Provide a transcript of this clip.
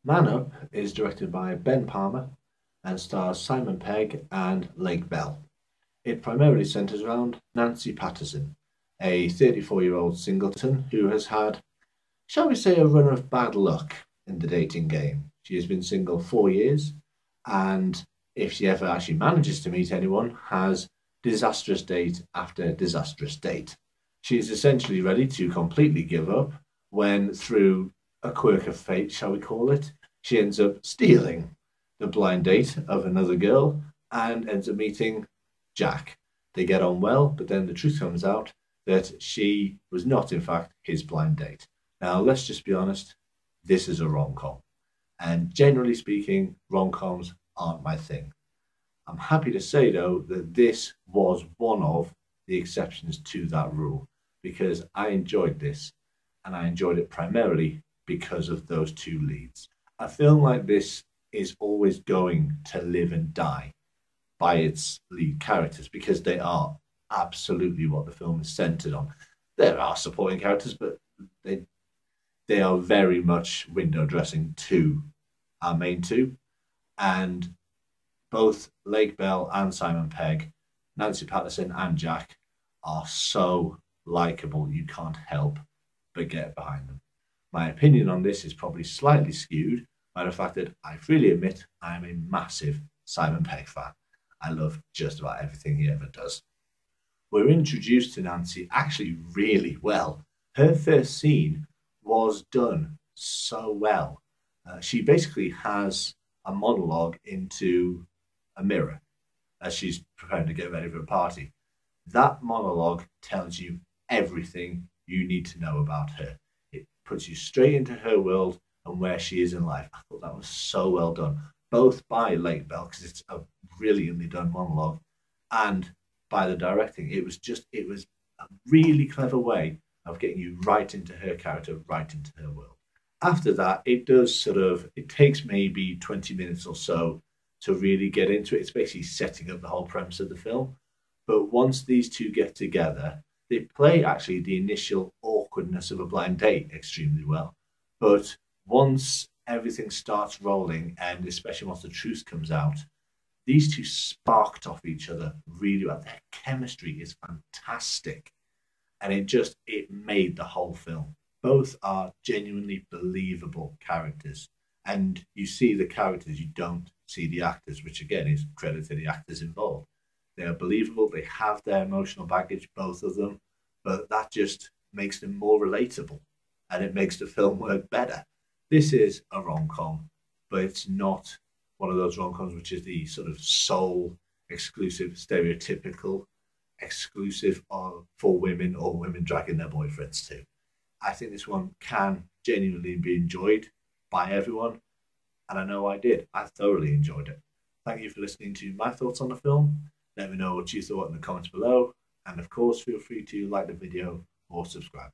Man Up is directed by Ben Palmer and stars Simon Pegg and Lake Bell. It primarily centres around Nancy Patterson, a 34-year-old singleton who has had, shall we say, a run of bad luck in the dating game. She has been single 4 years, and if she ever actually manages to meet anyone, has disastrous date after disastrous date. She is essentially ready to completely give up when, through a quirk of fate, shall we call it, she ends up stealing the blind date of another girl and ends up meeting Jack. They get on well, but then the truth comes out that she was not, in fact, his blind date. Now, let's just be honest, this is a rom com. And generally speaking, rom coms aren't my thing. I'm happy to say, though, that this was one of the exceptions to that rule because I enjoyed this and I enjoyed it primarily because of those two leads. A film like this is always going to live and die by its lead characters because they are absolutely what the film is centered on. There are supporting characters, but they they are very much window dressing to our main two. And both Lake Bell and Simon Pegg, Nancy Patterson and Jack are so likable you can't help but get behind them. My opinion on this is probably slightly skewed by the fact that I freely admit I am a massive Simon Pegg fan. I love just about everything he ever does. We're introduced to Nancy actually really well. Her first scene was done so well. She basically has a monologue into a mirror as she's preparing to get ready for a party. That monologue tells you everything you need to know about her. It puts you straight into her world and where she is in life. I thought that was so well done, both by Lake Bell, because it's a brilliantly done monologue, and by the directing. It was a really clever way of getting you right into her character, right into her world. After that, it does it takes maybe 20 minutes or so to really get into it. It's basically setting up the whole premise of the film. But once these two get together, they play actually the initial awkwardness of a blind date extremely well. But once everything starts rolling, and especially once the truth comes out, these two sparked off each other really well. Their chemistry is fantastic. And it made the whole film. Both are genuinely believable characters. And you see the characters, you don't see the actors, which again is credit to the actors involved. They are believable, they have their emotional baggage, both of them, but that just makes them more relatable and it makes the film work better. This is a rom com, but it's not one of those rom coms which is the sort of sole exclusive, stereotypical exclusive for women or women dragging their boyfriends to. I think this one can genuinely be enjoyed by everyone, and I know I did. I thoroughly enjoyed it. Thank you for listening to my thoughts on the film. Let me know what you thought in the comments below, and of course, feel free to like the video or subscribe.